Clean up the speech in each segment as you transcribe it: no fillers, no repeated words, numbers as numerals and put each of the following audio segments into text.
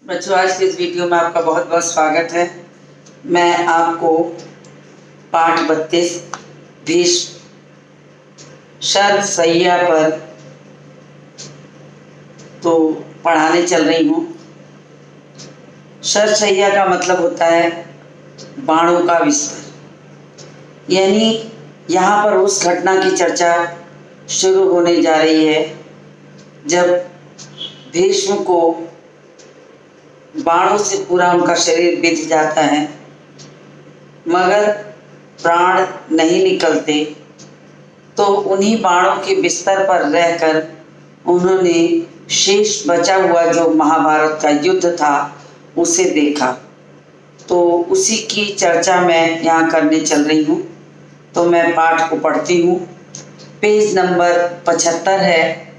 बच्चों, आज के इस वीडियो में आपका बहुत बहुत स्वागत है। मैं आपको पाठ 32 भीष्म शरशय्या पर तो पढ़ाने चल रही हूँ। शरशय्या का मतलब होता है बाणों का बिस्तर, यानी यहाँ पर उस घटना की चर्चा शुरू होने जा रही है जब भीष्म को बाणों से पूरा उनका शरीर बिंध जाता है, मगर प्राण नहीं निकलते। तो उन्हीं बाणों के बिस्तर पर रहकर उन्होंने शेष बचा हुआ जो महाभारत का युद्ध था उसे देखा। तो उसी की चर्चा मैं यहाँ करने चल रही हूँ। तो मैं पाठ को पढ़ती हूँ। पेज नंबर 75 है,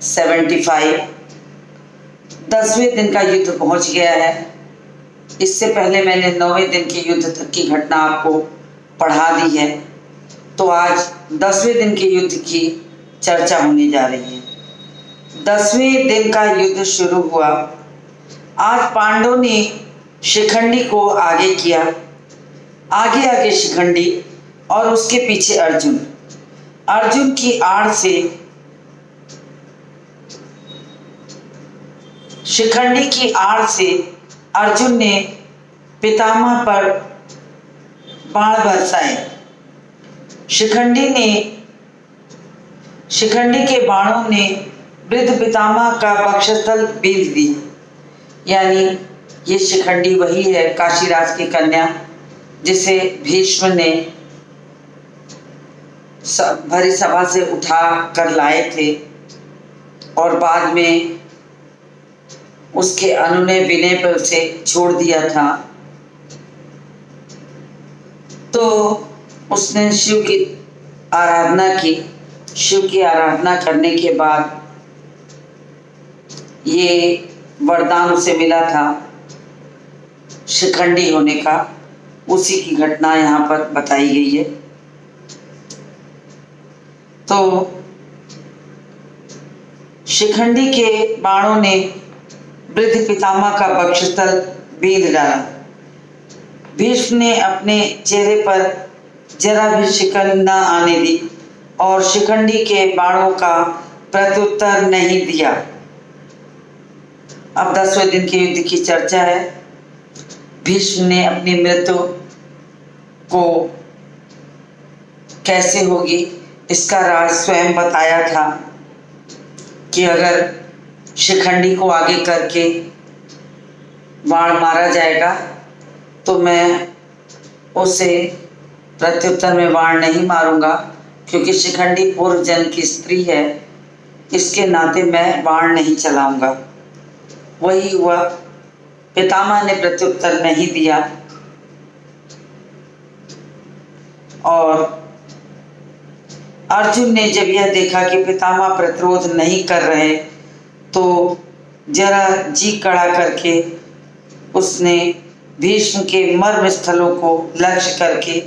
75। 10वें दिन का युद्ध पहुंच गया है। इससे पहले मैंने 9वें दिन के युद्ध तक की घटना आपको पढ़ा दी है। तो आज 10वें दिन के युद्ध की चर्चा होने जा रही है। 10वें दिन का युद्ध शुरू हुआ। आज पांडवों ने शिखंडी को आगे किया, आगे आगे शिखंडी और उसके पीछे अर्जुन। अर्जुन की आड़ से शिखंडी की आड़ से अर्जुन ने पितामह पर बाण बरसाए। शिखंडी के बाणों ने वृद्ध पितामह का वक्षस्थल बींध दी। यानी ये शिखंडी वही है, काशीराज की कन्या, जिसे भीष्म ने भरी सभा से उठा कर लाए थे और बाद में उसके अनुनय विनय पर उसे छोड़ दिया था। तो उसने शिव की आराधना की। शिव की आराधना करने के बाद ये वरदान उसे मिला था शिखंडी होने का। उसी की घटना यहाँ पर बताई गई है। तो शिखंडी के बाणों ने वृद्ध पितामह का वक्षस्थल बींध डाला। भीष्म ने अपने चेहरे पर जरा भी शिकन न आने दी और शिखंडी के बाणों का प्रत्युत्तर नहीं दिया। अब 10वें दिन के युद्ध की चर्चा है। भीष्म ने अपनी मृत्यु को कैसे होगी इसका राज स्वयं बताया था कि अगर शिखंडी को आगे करके बाण मारा जाएगा तो मैं उसे प्रत्युत्तर में बाण नहीं मारूंगा, क्योंकि शिखंडी पूर्व जन्म की स्त्री है, इसके नाते मैं बाण नहीं चलाऊंगा। वही हुआ। पितामह ने प्रत्युत्तर नहीं दिया और अर्जुन ने जब यह देखा कि पितामह प्रतिरोध नहीं कर रहे तो जरा जी कड़ा करके उसने भीष्म के मर्म स्थलों को लक्ष्य करके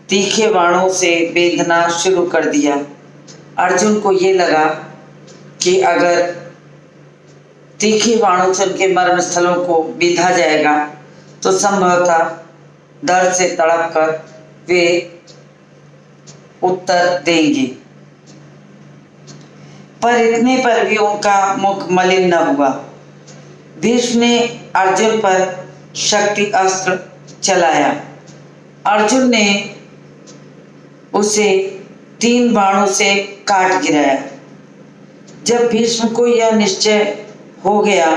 तीखे बाणों से बेधना शुरू कर दिया। अर्जुन को ये लगा कि अगर तीखे बाणों से उनके मर्म स्थलों को बीधा जाएगा तो संभवतः दर्द से तड़प कर वे उत्तर देंगे। पर इतने पर भी उनका मुख मलिन न हुआ। भीष्म ने अर्जुन पर शक्ति अस्त्र चलाया। अर्जुन ने उसे 3 बाणों से काट गिराया। जब भीष्म को यह निश्चय हो गया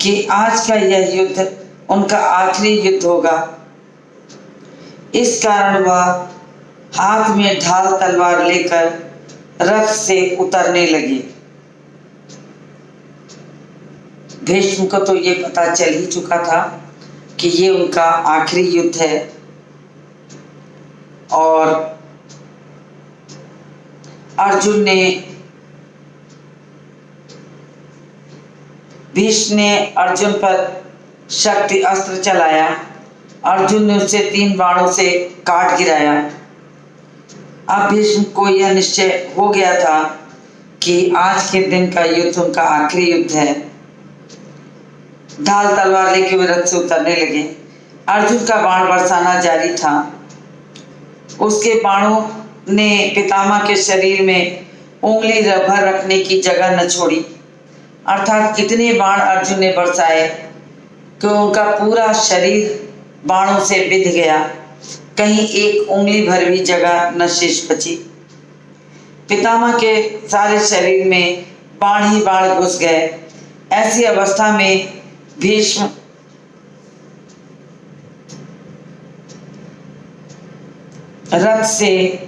कि आज का यह युद्ध उनका आखिरी युद्ध होगा, इस कारण वह हाथ में ढाल तलवार लेकर रथ से उतरने लगे। भीष्म को तो ये पता चल ही चुका था कि ये उनका आखिरी युद्ध है और भीष्म ने अर्जुन पर शक्ति अस्त्र चलाया। अर्जुन ने उसे 3 बाणों से काट गिराया। अब भीष्म को यह निश्चय हो गया था कि आज के दिन का युद्ध उनका आखिरी युद्ध है। ढाल तलवार लेके वे रथ से उतरने लगे। अर्जुन का बाण बरसाना जारी था। उसके बाणों ने पितामह के शरीर में उंगली भर रखने की जगह न छोड़ी, अर्थात इतने बाण अर्जुन ने बरसाए कि उनका पूरा शरीर बाणों से बिंध गया, कहीं एक उंगली भर भी जगह न शेष बची। पितामह के सारे शरीर में बाण ही बाण घुस गए। ऐसी अवस्था में भीष्म रथ से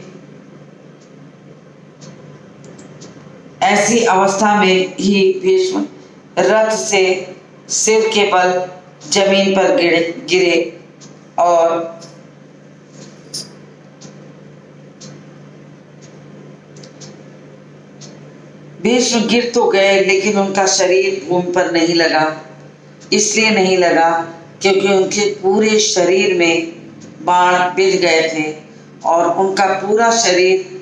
ऐसी अवस्था में ही भीष्म रथ से सिर के बल जमीन पर गिरे और भीष्म गिर तो गए, लेकिन उनका शरीर भूमि पर नहीं लगा। इसलिए नहीं लगा क्योंकि उनके पूरे शरीर में बाण बिंध गए थे और उनका पूरा शरीर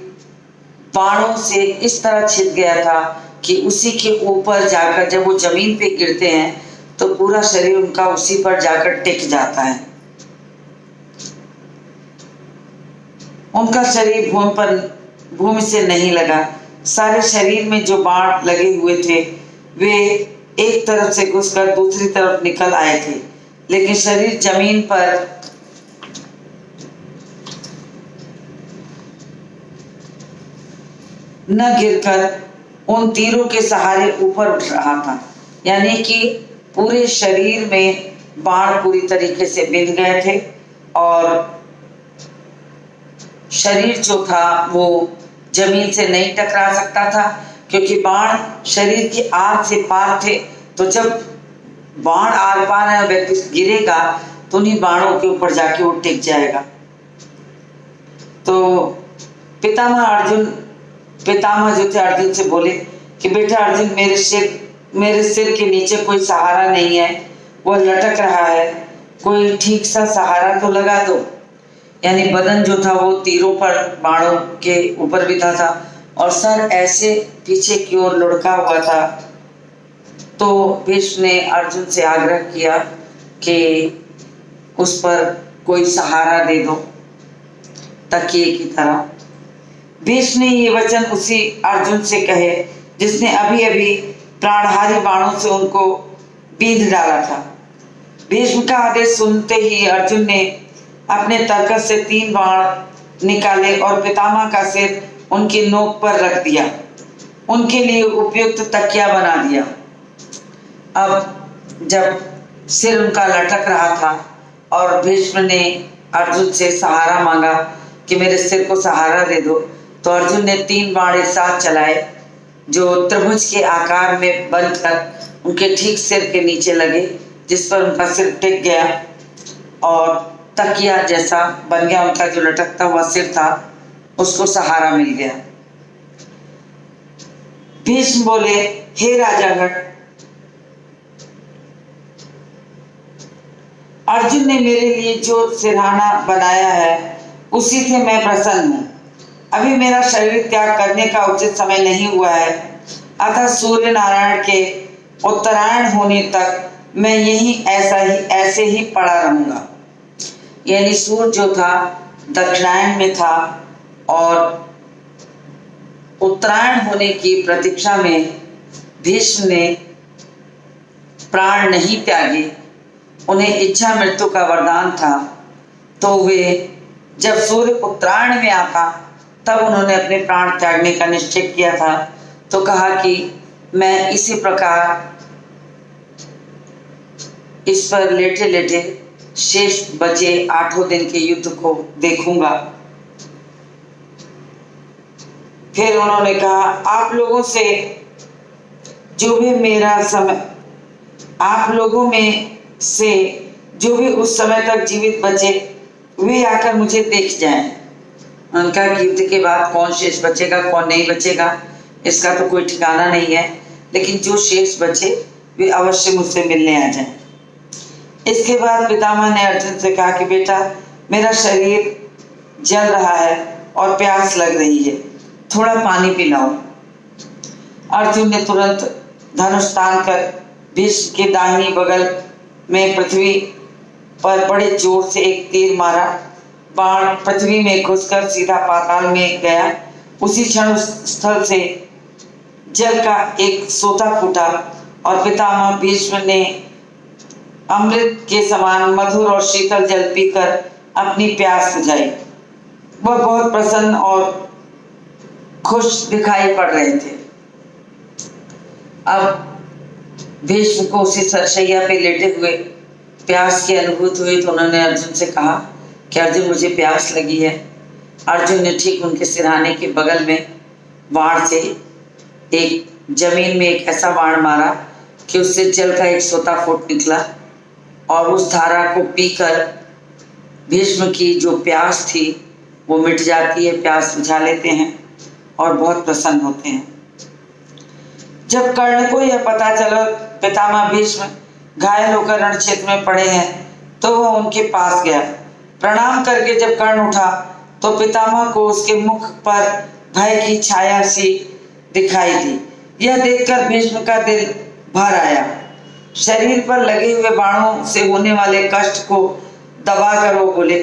बाणों से इस तरह छिद गया था कि उसी के ऊपर जाकर जब वो जमीन पे गिरते हैं तो पूरा शरीर उनका उसी पर जाकर टिक जाता है। उनका शरीर भूमि से नहीं लगा। सारे शरीर में जो बाण लगे हुए थे वे एक तरफ से घुसकर दूसरी तरफ निकल आए थे, लेकिन शरीर जमीन पर न गिरकर उन तीरों के सहारे ऊपर उठ रहा था। यानी कि पूरे शरीर में बाण पूरी तरीके से बिंध गए थे और शरीर जो था वो जमीन से नहीं टकरा सकता था, क्योंकि बाण शरीर की आर से पार थे। तो जब बाण आर पार है, व्यक्ति गिरेगा तो उन्हीं बाणों के ऊपर जाके वो टिक जाएगा। तो पितामह जो थे अर्जुन से बोले कि बेटा अर्जुन, मेरे सिर के नीचे कोई सहारा नहीं है, वो लटक रहा है, कोई ठीक सा सहारा तो लगा दो। यानी बदन जो था वो तीरों पर बाणों के ऊपर बिठा था और सर ऐसे पीछे की ओर लुढ़का हुआ था। तो भीष्म ने अर्जुन से आग्रह किया कि उस पर कोई सहारा दे दो तकिए की तरह। भीष्म ने ये वचन उसी अर्जुन से कहे जिसने अभी अभी प्राणहारी बाणों से उनको बींध डाला था। भीष्म का आदेश सुनते ही अर्जुन ने अपने तरकस से 3 बाण निकाले और पितामह का सिर उनकी नोक पर रख दिया, उनके लिए उपयुक्त तकिया बना दिया। अब जब सिर उनका लटक रहा था और भीष्म ने अर्जुन से सहारा मांगा कि मेरे सिर को सहारा दे दो, तो अर्जुन ने 3 बाण एक साथ चलाए जो त्रिभुज के आकार में बनकर उनके ठीक सिर के नीचे लगे, जिस पर उनका सिर टिक गया और तकिया जैसा बन गया। उनका जो लटकता हुआ सिर था उसको सहारा मिल गया। भीष्म बोले, हे राजागण, अर्जुन ने मेरे लिए जो सिरहाना बनाया है उसी से मैं प्रसन्न हूँ। अभी मेरा शरीर त्याग करने का उचित समय नहीं हुआ है, अतः सूर्य नारायण के उत्तरायण होने तक मैं यही ऐसे ही पड़ा रहूंगा। यानी सूर्य जो था दक्षिणायन में था और उत्तरायण होने की प्रतीक्षा में भीष्म ने प्राण नहीं त्यागे। उन्हें इच्छा मृत्यु का वरदान था, तो वे जब सूर्य उत्तरायण में आता तब उन्होंने अपने प्राण त्यागने का निश्चय किया था। तो कहा कि मैं इसी प्रकार इस पर लेटे लेटे शेष बचे 8 दिन के युद्ध को देखूंगा। फिर उन्होंने कहा, आप लोगों में से जो भी उस समय तक जीवित बचे वे आकर मुझे देख जाएं। उनका युद्ध के बाद कौन शेष बचेगा कौन नहीं बचेगा इसका तो कोई ठिकाना नहीं है, लेकिन जो शेष बचे वे अवश्य मुझसे मिलने आ जाएं। इसके बाद पितामह ने अर्जुन से कहा कि बेटा, मेरा शरीर जल रहा है और प्यास लग रही है, थोड़ा पानी पिलाओ। अर्जुन ने तुरंत धनुष तान कर भीष्म के दाहिनी बगल में पृथ्वी पर बड़े जोर से एक तीर मारा। बाण पृथ्वी में घुसकर सीधा पाताल में गया। उसी क्षण उस स्थल से जल का एक सोता फूटा और पितामह भीष्म ने अमृत के समान मधुर और शीतल जल पीकर अपनी प्यास बुझाई। वह बहुत प्रसन्न और खुश दिखाई पड़ रहे थे। अब भीष्म को उसी सरशैया पे लेटे हुए प्यास की अनुभूति हुई तो उन्होंने अर्जुन से कहा कि अर्जुन मुझे प्यास लगी है। अर्जुन ने ठीक उनके सिरहाने के बगल में बाण से एक जमीन में एक ऐसा बाण मारा कि उससे जल का एक सोता फूट निकला और उस धारा को पीकर भीष्म की जो प्यास थी वो मिट जाती है, प्यास बुझा लेते हैं और बहुत प्रसन्न होते हैं। जब कर्ण को यह पता चला पितामह भीष्म घायल होकर रण क्षेत्र में पड़े हैं तो वह उनके पास गया। प्रणाम करके जब कर्ण उठा तो पितामह को उसके मुख पर भय की छाया सी दिखाई दी। यह देखकर भीष्म का दिल भर आया। शरीर पर लगे हुए बाणों से होने वाले कष्ट को दबाकर वो बोले,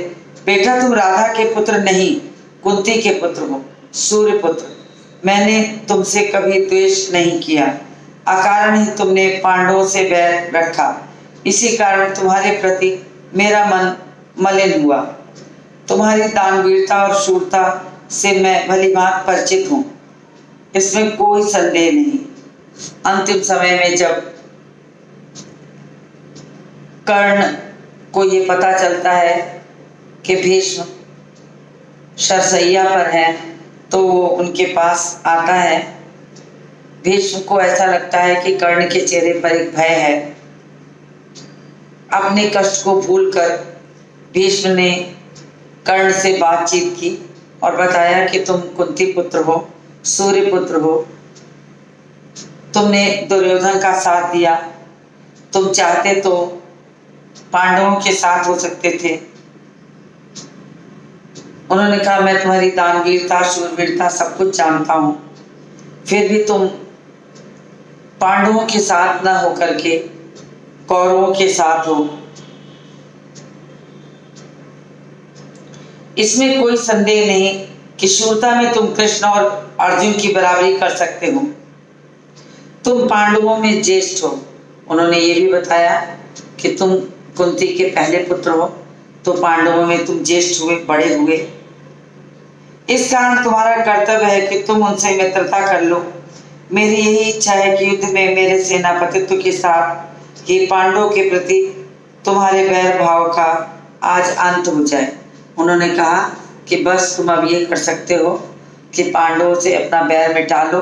बेटा तुम राधा के पुत्र नहीं कुंती के पुत्र हो, सूर्य पुत्र। मैंने तुमसे कभी द्वेष नहीं किया, अकारण ही तुमने पांडवों से बैर रखा, इसी कारण तुम्हारे प्रति मेरा मन मलिन हुआ। तुम्हारी दानवीरता और शूरता से मैं भलीभांति परिचित हूँ, इसमें कोई संदेह नहीं। अंतिम समय में जब कर्ण को ये पता चलता है कि भीष्म शरशैया पर है तो वो उनके पास आता है। भीष्म को ऐसा लगता है कि कर्ण के चेहरे पर एक भय है। अपने कष्ट को भूलकर भीष्म ने कर्ण से बातचीत की और बताया कि तुम कुंती पुत्र हो, सूर्य पुत्र हो, तुमने दुर्योधन का साथ दिया, तुम चाहते तो पांडवों के साथ हो सकते थे। उन्होंने कहा मैं तुम्हारी दानवीरता शूरवीरता सब कुछ जानता हूं, फिर भी तुम पांडवों के साथ न होकर के कौरवों के साथ हो, इसमें कोई संदेह नहीं कि शूरता में तुम कृष्ण और अर्जुन की बराबरी कर सकते हो। तुम पांडवों में ज्येष्ठ हो। उन्होंने ये भी बताया कि तुम कुंती के पहले पुत्र हो तो पांडवों में तुम ज्येष्ठ हुए, बड़े हुए। इस कारण तुम्हारा कर्तव्य है कि तुम उनसे मित्रता कर लो। मेरी यही इच्छा है कि युद्ध में मेरे सेनापतित्व के साथ ही पांडवों के प्रति तुम्हारे बैर भाव का आज अंत हो जाए। उन्होंने कहा कि बस तुम अब ये कर सकते हो कि पांडवों से अपना बैर मिटा लो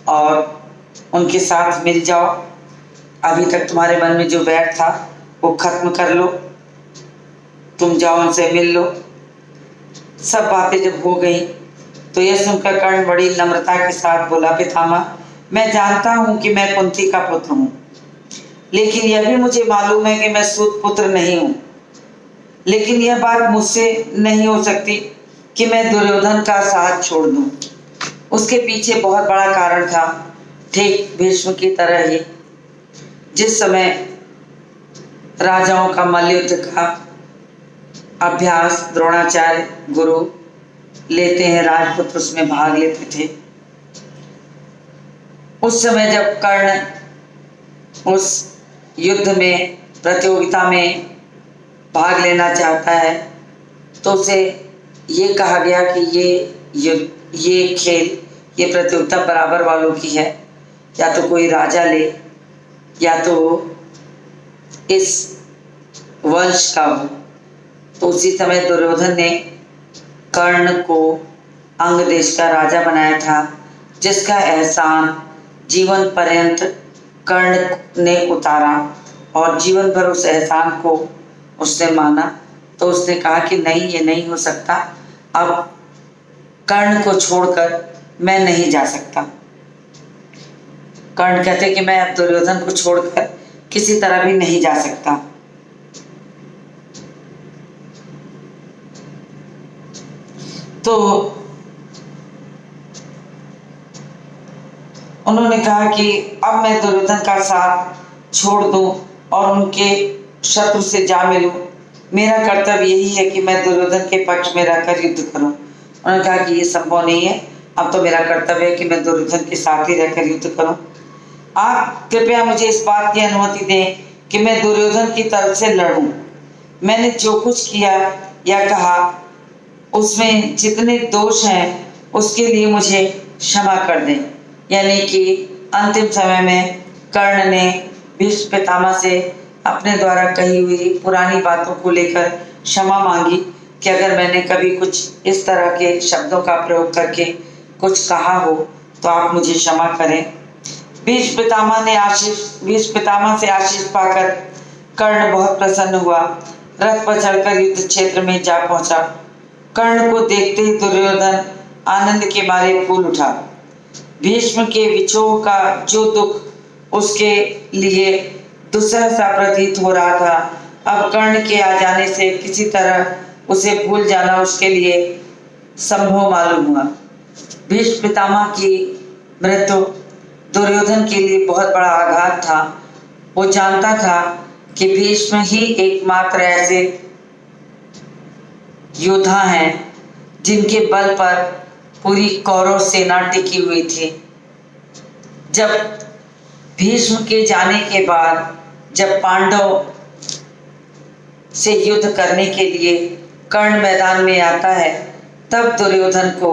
और उनके साथ मिल जाओ। अभी तक तुम्हारे मन में जो बैर था वो खत्म कर लो, तुम जाओ उनसे मिल लो। सब बातें जब हो गई तो यह सुनकर कर्ण बड़ी नम्रता के साथ बोला, पितामह मैं जानता हूँ कि मैं कुंती का पुत्र हूँ, लेकिन यह भी मुझे मालूम है कि मैं सूत पुत्र नहीं हूँ। लेकिन यह बात मुझसे नहीं हो सकती कि मैं दुर्योधन का साथ छोड़ दूं। उसके पीछे बहुत बड़ा कारण था, ठीक भीष्म की तरह ही। जिस समय राजाओं का मल्लयुद्ध का अभ्यास द्रोणाचार्य गुरु लेते हैं, राजपुत्र उसमें भाग लेते थे। उस समय जब कर्ण उस युद्ध में प्रतियोगिता में भाग लेना चाहता है तो उसे ये कहा गया कि ये खेल, ये प्रतियोगिता बराबर वालों की है, या तो कोई राजा ले या तो इस वंश का हो। तो उसी समय दुर्योधन ने कर्ण को अंग देश का राजा बनाया था, जिसका एहसान जीवन पर्यंत कर्ण ने उतारा और जीवन भर उस एहसान को उसने माना। तो उसने कहा कि नहीं, ये नहीं हो सकता, अब कर्ण को छोड़कर मैं नहीं जा सकता। कर्ण कहते कि मैं अब दुर्योधन को छोड़कर किसी तरह भी नहीं जा सकता। तो उन्होंने कहा कि अब मैं दुर्योधन का साथ छोड़ दूं और उनके शत्रु से जा मिलूं। मेरा कर्तव्य यही है कि मैं दुर्योधन के पक्ष में रहकर युद्ध करूं। उन्होंने कहा कि ये संभव नहीं है, अब तो मेरा कर्तव्य है कि मैं दुर्योधन के साथ ही रहकर युद्ध करूं। आप कृपया मुझे इस बात की अनुमति दें कि मैं दुर्योधन की तरफ से लड़ूं। मैंने जो कुछ किया या कहा उसमें जितने दोष हैं उसके लिए मुझे क्षमा कर दें। यानी कि अंतिम समय में कर्ण ने भीष्म पितामह से अपने द्वारा कही हुई पुरानी बातों को लेकर क्षमा मांगी कि अगर मैंने कभी कुछ इस तरह के शब्दों का प्रयोग करके कुछ कहा हो तो आप मुझे क्षमा करें। भीष्म पितामह से आशीष पाकर कर्ण बहुत प्रसन्न हुआ। रथ पर चढ़कर युद्ध क्षेत्र में जा पहुंचा। कर्ण को देखते ही दुर्योधन आनंद के मारे फूल उठा। भीष्म के विछोह का जो दुख उसके लिए दुस्सह सा प्रतीत हो रहा था, अब कर्ण के आ जाने से किसी तरह उसे भूल जाना उसके लिए संभव मालूम हुआ। भीष्म पितामह की मृत्यु दुर्योधन के लिए बहुत बड़ा आघात था। वो जानता था कि भीष्म ही एकमात्र ऐसे योद्धा हैं जिनके बल पर पूरी कौरव सेना टिकी हुई थी। जब भीष्म के जाने के बाद जब पांडव से युद्ध करने के लिए कर्ण मैदान में आता है, तब दुर्योधन को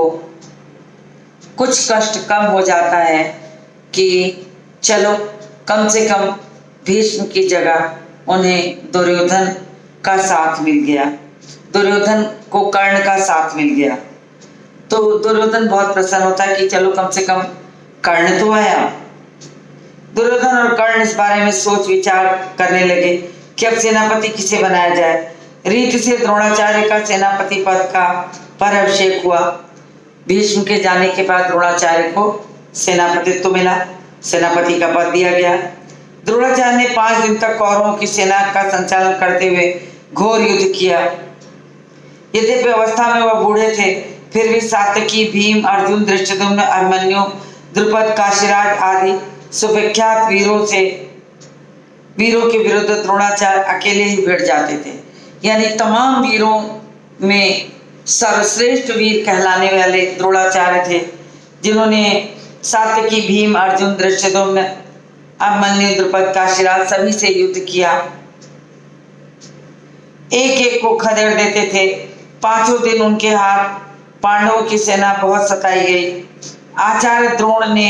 कुछ कष्ट कम हो जाता है कि चलो कम से कम भीष्म की जगह उन्हें दुर्योधन का साथ मिल गया, दुर्योधन को कर्ण का साथ मिल गया। तो दुर्योधन बहुत प्रसन्न होता है कि चलो कम से कम कर्ण तो आया। दुर्योधन और कर्ण इस बारे में सोच विचार करने लगे कि अब सेनापति किसे बनाया जाए। रीत से द्रोणाचार्य का सेनापति पद का पर अभिषेक हुआ। भीष्म के जाने के बाद द्रोणाचार्य को सेनापतित्व मिला, सेनापति का पद दिया गया। द्रोणाचार्य ने 5 दिन तक कौरवों की सेना का संचालन करते हुए घोर युद्ध किया। यद्यपि अवस्था में वह बूढ़े थे, फिर भी सात्यकी, भीम, अर्जुन, धृष्टद्युम्न, अभिमन्यु, द्रुपद, काशीराज आदि सुविख्यात वीरों के विरुद्ध द्रोणाचार्य अकेले ही भिड़ जाते थे। यानी तमाम वीरों में सर्वश्रेष्ठ वीर कहलाने वाले द्रोणाचार्य थे, जिन्होंने सात्यकी, भीम, अर्जुन, धृष्टद्युम्न, अभिमन्यु, द्रुपद, काशीराज सभी से युद्ध किया। एक एक को खदेड़ देते थे। 5 दिन उनके हाथ पांडवों की सेना बहुत सताई गई। आचार्य द्रोण ने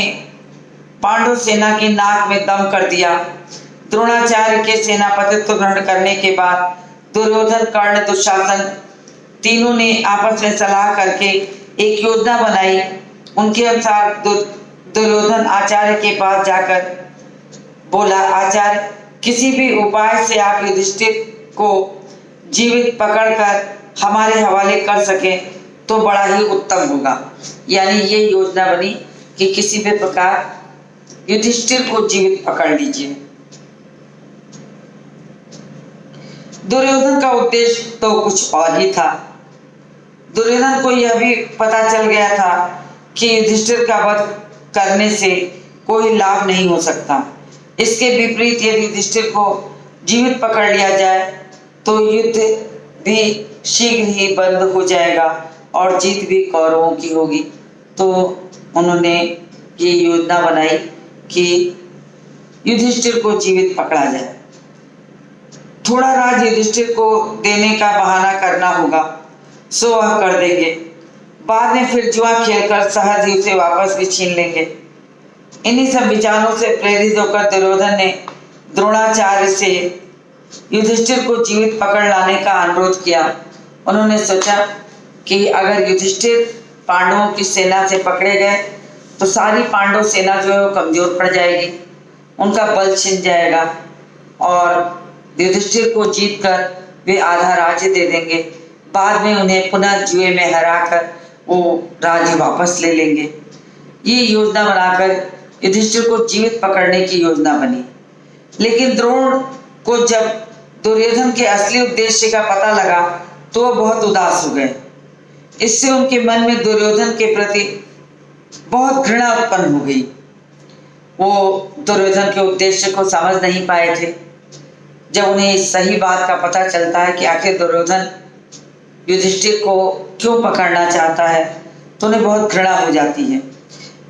पांडव सेना की नाक में दम कर दिया। द्रोणाचार्य के सेनापतित्व ग्रहण करने के बाद दुर्योधन, कर्ण, दुशासन तीनों ने आपस में सलाह करके एक योजना बनाई। उनके अनुसार दुर्योधन आचार्य के पास जाकर बोला, आचार्य, किसी भी उपाय से आप युधिष्ठिर को जीवित पकड़कर हमारे हवाले कर सके तो बड़ा ही उत्तम होगा। यानी ये योजना बनी कि किसी भी प्रकार युधिष्ठिर को जीवित पकड़ लीजिए। दुर्योधन का उद्देश्य तो कुछ और ही था। दुर्योधन को यह भी पता चल गया था कि युधिष्ठिर का वध करने से कोई लाभ नहीं हो सकता। इसके विपरीत यदि युधिष्ठिर को जीवित पकड़ लिया जाए तो युद्ध भी शीघ्र ही बंद हो जाएगा और जीत भी कौरवों की होगी। तो उन्होंने ये योजना बनाई कि युधिष्ठिर को जीवित पकड़ा जाए। थोड़ा राज युधिष्ठिर को देने का बहाना करना होगा, सो वह कर देंगे। बाद में फिर जुआ खेलकर सहज ही उसे वापस भी छीन लेंगे। इन्हीं सब विचारों से प्रेरित होकर दुर्योधन ने द्रोणाचार्य से युधिष्ठिर को जीवित पकड़ लाने का अनुरोध किया। उन्होंने सोचा कि अगर युधिष्ठिर पांडवों की सेना से पकड़े गए तो सारी पांडव सेना जो है वो कमजोर पड़ जाएगी, उनका बल छिन जाएगा और युधिष्ठिर को जीतकर वे आधा राज्य दे देंगे। बाद में उन्हें पुनः जुए में हराकर वो राज्य वापस ले लेंगे। ये योजना बनाकर युधिष्ठिर को जीवित पकड़ने की योजना बनी। लेकिन द्रोण को जब दुर्योधन के असली उद्देश्य का पता लगा तो वह बहुत उदास हो गए। इससे उनके मन में दुर्योधन के प्रति बहुत घृणा उत्पन्न हो गई। वो दुर्योधन के उद्देश्य को समझ नहीं पाए थे। जब उन्हें इस सही बात का पता चलता है कि आखिर दुर्योधन युधिष्ठिर को क्यों पकड़ना चाहता है, तो उन्हें बहुत घृणा हो जाती है।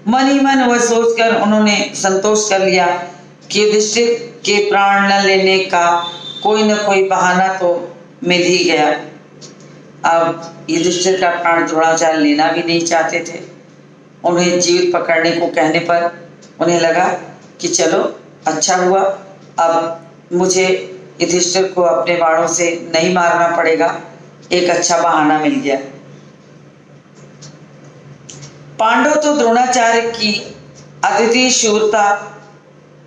मन ही मन वह सोचकर उन्होंने संतोष कर लिया कि युधिष्ठिर के प्राण न लेने का कोई न कोई बहाना तो मिल ही गया। अब युधिष्ठिर का प्राण द्रोणाचार्य लेना भी नहीं चाहते थे। उन्हें जीवित पकड़ने को कहने पर उन्हें लगा कि चलो अच्छा हुआ, अब मुझे युधिष्ठिर को अपने बाणों से नहीं मारना पड़ेगा, एक अच्छा बहाना मिल गया। पांडव तो द्रोणाचार्य की अद्वितीय शूरता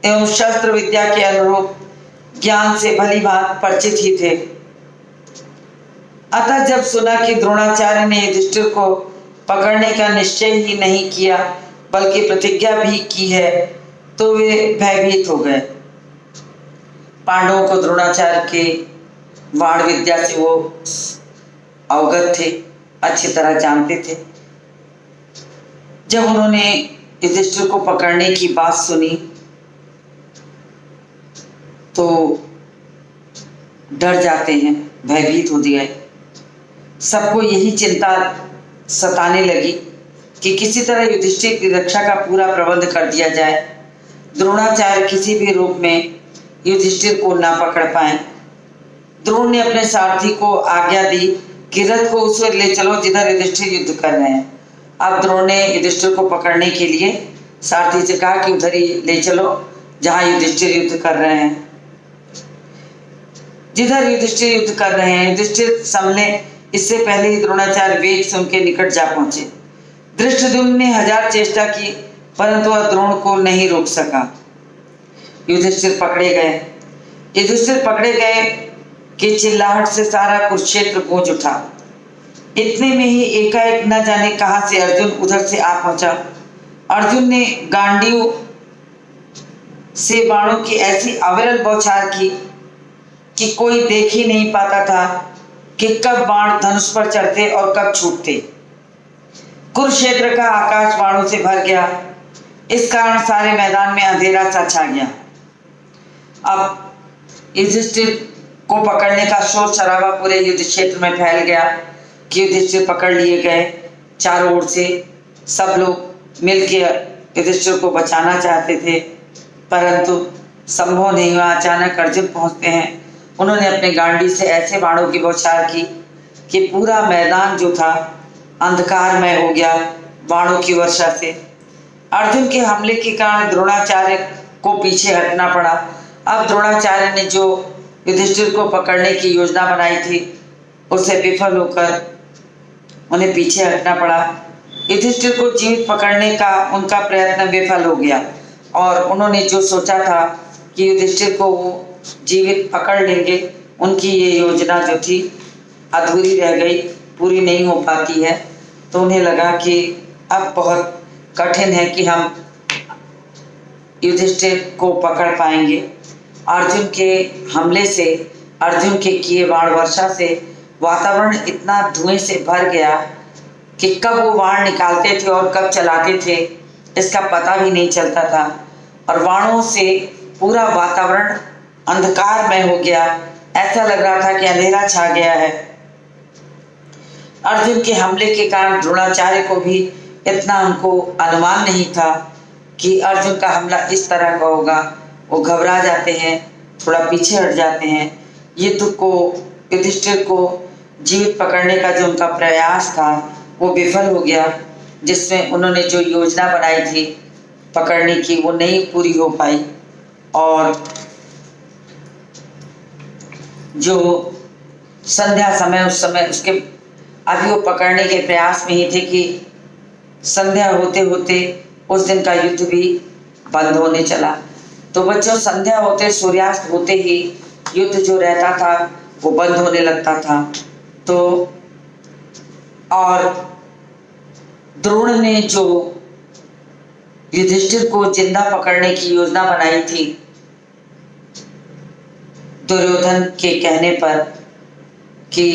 एवं शस्त्र विद्या के अनुरूप ज्ञान से भली भांति परिचित ही थे। अतः जब सुना कि द्रोणाचार्य ने युधिष्ठिर को पकड़ने का निश्चय ही नहीं किया बल्कि प्रतिज्ञा भी की है, तो वे भयभीत हो गए। पांडवों को द्रोणाचार्य के बाण विद्या से वो अवगत थे, अच्छी तरह जानते थे। जब उन्होंने युधिष्ठिर को पकड़ने की बात सुनी तो डर जाते हैं, भयभीत हो गए। सबको यही चिंता सताने लगी कि किसी तरह युधिष्ठिर की रक्षा का पूरा प्रबंध कर दिया जाए, द्रोणाचार्य किसी भी रूप में युधिष्ठिर को ना पकड़ पाए। द्रोण ने अपने सारथी को आज्ञा दी कि रथ को उस ओर ले चलो जिधर युधिष्ठिर युद्ध कर रहे हैं। अब द्रोण ने युधिष्ठिर को पकड़ने के लिए सारथी से कहा कि उधर ही ले चलो जहां युधिष्ठिर युद्ध कर रहे हैं। जिधर युधिष्ठिर युद्ध कर रहे हैं युधिष्ठिर संभले इससे पहले ही द्रोणाचार्य वेग से उनके निकट जा पहुंचे। धृष्टद्युम्न ने 1000 चेष्टा की परंतु वह द्रोण को नहीं रोक सका। युधिष्ठिर पकड़े गए। युधिष्ठिर पकड़े गए कि चिल्लाहट से सारा कुरुक्षेत्र गूंज उठा। इतने में ही एकाएक न जाने कहां से अर्जुन उधर से आ पहुंचा। अर्जुन ने गांडीव से बाणों की ऐसी अविरल बौछार की कि कोई देख ही नहीं पाता था कि कब बाण धनुष पर चढ़ते और कब छूटते। कुरुक्षेत्र का आकाश बाणों से भर गया। इस कारण सारे मैदान में अंधेरा सा छा गया। अब युधिष्ठिर को पकड़ने का शोर शराबा पूरे युद्ध क्षेत्र में फैल गया कि युधिष्ठिर पकड़ लिए गए। चारों ओर से सब लोग मिलकर युधिष्ठिर को बचाना चाहते थे परंतु संभव नहीं हुआ। अचानक अर्जुन पहुंचते हैं। उन्होंने अपने गांडी से ऐसे बाणों की बौछार की कि पूरा मैदान जो था अंधकारमय हो गया बाणों की वर्षा से। अर्जुन के हमले के कारण द्रोणाचार्य को पीछे हटना पड़ा। अब द्रोणाचार्य ने जो युधिष्ठिर को पकड़ने की योजना बनाई थी उसे विफल होकर उन्हें पीछे हटना पड़ा। युधिष्ठिर को जीवित पकड़ने का उनका प्रयत्न विफल हो गया और उन्होंने जो सोचा था कि युधिष्ठिर को वो जीवित पकड़ लेंगे, उनकी ये योजना जो थी अधूरी रह गई, पूरी नहीं हो पाती है। तो उन्हें लगा कि अब बहुत कठिन है कि हम युधिष्ठिर को पकड़ पाएंगे। अर्जुन के हमले से, अर्जुन के किए बाण वर्षा से वातावरण इतना धुएं से भर गया कि कब वो बाण निकालते थे और कब चलाते थे इसका पता भी नहीं चलता था और बाणों से पूरा वातावरण अंधकारमय हो गया। ऐसा लग रहा था कि अंधेरा छा गया है। अर्जुन के हमले के कारण द्रोणाचार्य को भी इतना उनको अनुमान नहीं था कि अर्जुन का हमला इस तरह का होगा। वो घबरा जाते हैं, थोड़ा पीछे हट जाते हैं। युद्ध को, युधिष्ठिर को जीवित पकड़ने का जो उनका प्रयास था वो विफल हो गया, जिसमें उन्होंने जो योजना बनाई थी पकड़ने की वो नहीं पूरी हो पाई। और जो संध्या समय, उस समय उसके अभी वो पकड़ने के प्रयास में ही थे कि संध्या होते होते उस दिन का युद्ध भी बंद होने चला। तो बच्चों, संध्या होते, सूर्यास्त होते ही युद्ध जो रहता था वो बंद होने लगता था। तो और द्रोण ने जो युधिष्ठिर को जिंदा पकड़ने की योजना बनाई थी दुर्योधन के कहने पर कि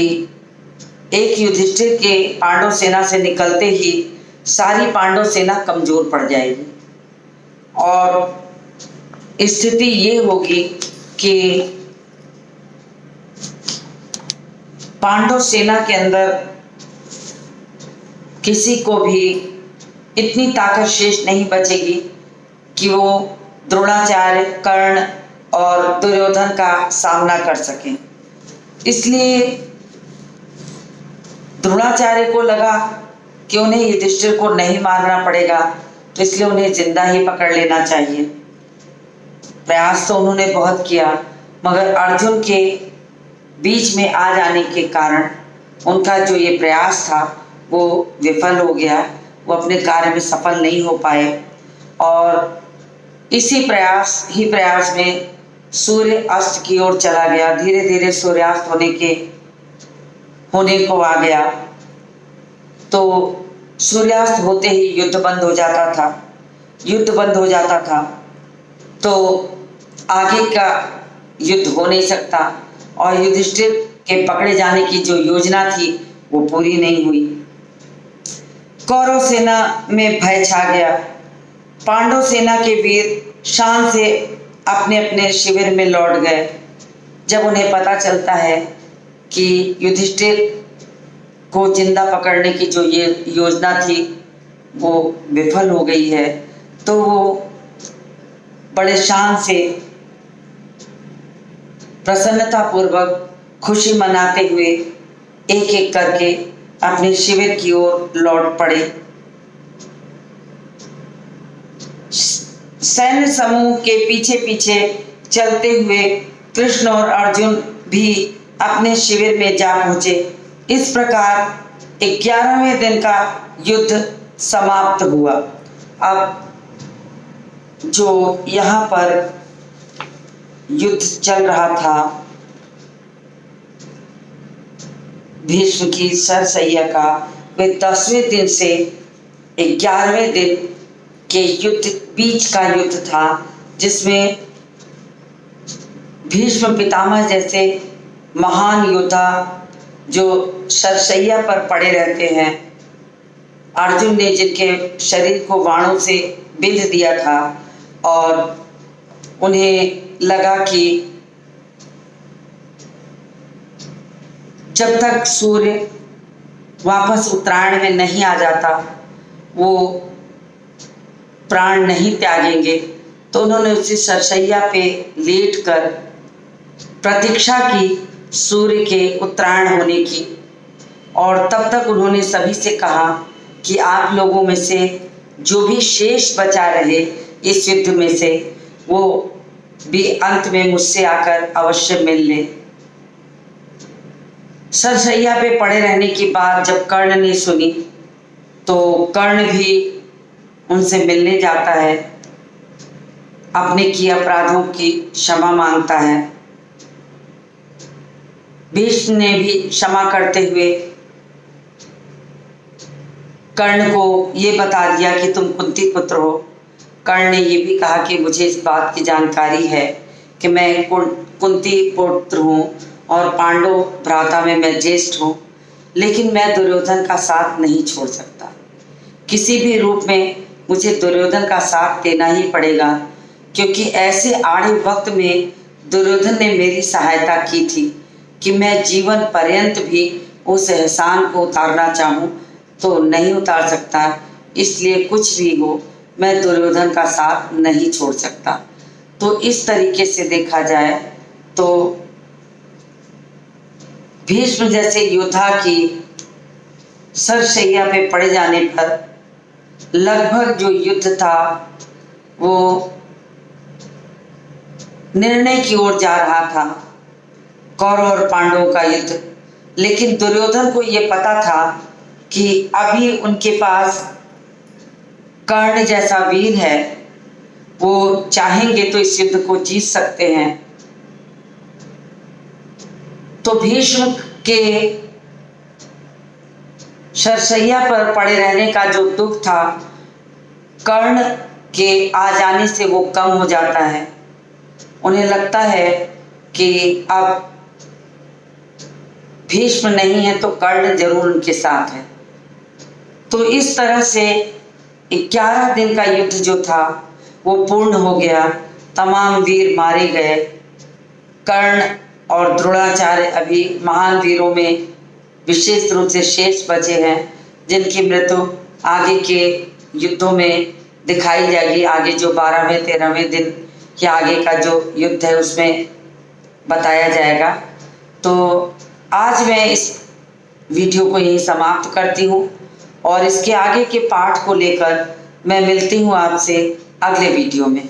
एक युधिष्ठिर के पांडव सेना से निकलते ही सारी पांडव सेना कमजोर पड़ जाएगी और स्थिति ये होगी कि पांडव सेना के अंदर किसी को भी इतनी ताकत शेष नहीं बचेगी कि वो द्रोणाचार्य, कर्ण और दुर्योधन का सामना कर सकें। इसलिए द्रोणाचार्य को लगा कि उन्हें युधिष्ठिर को नहीं मारना पड़ेगा, तो इसलिए उन्हें जिंदा ही पकड़ लेना चाहिए। प्रयास तो उन्होंने बहुत किया, मगर अर्जुन के बीच में आ जाने के कारण उनका जो ये प्रयास था वो विफल हो गया। वो अपने कार्य में सफल नहीं हो पाए और इसी प्रयास में सूर्य अस्त की ओर चला गया। धीरे धीरे सूर्यास्त होने को आ गया। तो सूर्यास्त होते ही युद्ध बंद हो जाता था तो आगे का युद्ध हो नहीं सकता और युधिष्ठिर के पकड़े जाने की जो योजना थी वो पूरी नहीं हुई। कौरव सेना में भय छा गया। पांडव सेना के वीर शान से अपने अपने शिविर में लौट गए। जब उन्हें पता चलता है कि युधिष्ठिर को जिंदा पकड़ने की जो ये योजना थी वो विफल हो गई है, तो वो बड़े शान से प्रसन्नतापूर्वक खुशी मनाते हुए एक एक करके अपने शिविर की ओर लौट पड़े। सैन्य समूह के पीछे पीछे चलते हुए कृष्ण और अर्जुन भी अपने शिविर में जा पहुंचे। इस प्रकार 11वें दिन का युद्ध समाप्त हुआ। अब जो यहाँ पर युद्ध चल रहा था भीष्म की सरसैया का, वे 10वें दिन से 11वें दिन के बीच का युद्ध था, जिसमें भीष्म पितामह जैसे महान योद्धा जो सरसैया पर पड़े रहते हैं, अर्जुन ने जिनके शरीर को बाणों से बिंध दिया था और उन्हें लगा कि जब तक सूर्य वापस उत्तरायण में नहीं आ जाता वो प्राण नहीं त्यागेंगे, तो उन्होंने उसी सरसैया पे लेटकर प्रतीक्षा की सूर्य के उत्तरायण होने की। और तब तक उन्होंने सभी से कहा कि आप लोगों में से जो भी शेष बचा रहे इस युद्ध में से, वो भी अंत में मुझसे आकर अवश्य मिल ले। सरसैया पे पड़े रहने की बात जब कर्ण ने सुनी तो कर्ण भी उनसे मिलने जाता है, अपने किए अपराधों की क्षमा मांगता है। भीष्म ने भी क्षमा करते हुए कर्ण को ये बता दिया कि तुम कुंती पुत्र हो। कर्ण ने ये भी कहा कि मुझे इस बात की जानकारी है कि मैं कुंती पुत्र हूँ और पांडव भ्राता में मैं ज्येष्ठ हूँ, लेकिन मैं दुर्योधन का साथ नहीं छोड़ सकता। किसी भी रूप में मुझे दुर्योधन का साथ देना ही पड़ेगा, क्योंकि ऐसे आड़े वक्त में दुर्योधन ने मेरी सहायता की थी कि मैं जीवन पर्यंत भी उस एहसान को उतारना चाहूँ तो नहीं उतार सकता। इसलिए कुछ भी हो मैं दुर्योधन का साथ नहीं छोड़ सकता। तो इस तरीके से देखा जाए तो भीष्म जैसे योद्धा की सरसैया पे पड़े जाने पर लगभग जो युद्ध था वो निर्णय की ओर जा रहा था, कौरव और पांडवों का युद्ध। लेकिन दुर्योधन को ये पता था कि अभी उनके पास कर्ण जैसा वीर है, वो चाहेंगे तो इस युद्ध को जीत सकते हैं। तो भीष्म के सरसैया पर पड़े रहने का जो दुख था, कर्ण के आ जाने से वो कम हो जाता है। उन्हें लगता है कि अब भीष्म नहीं है तो कर्ण जरूर उनके साथ है। तो इस तरह से 11 दिन का युद्ध जो था वो पूर्ण हो गया। तमाम वीर मारे गए। कर्ण और द्रोणाचार्य अभी महान वीरों में विशेष रूप से शेष बचे हैं, जिनकी मृत्यु आगे के युद्धों में दिखाई जाएगी। आगे जो 12वें 13वें दिन के आगे का जो युद्ध है उसमें बताया जाएगा। तो आज मैं इस वीडियो को यहीं समाप्त करती हूँ और इसके आगे के पाठ को लेकर मैं मिलती हूँ आपसे अगले वीडियो में।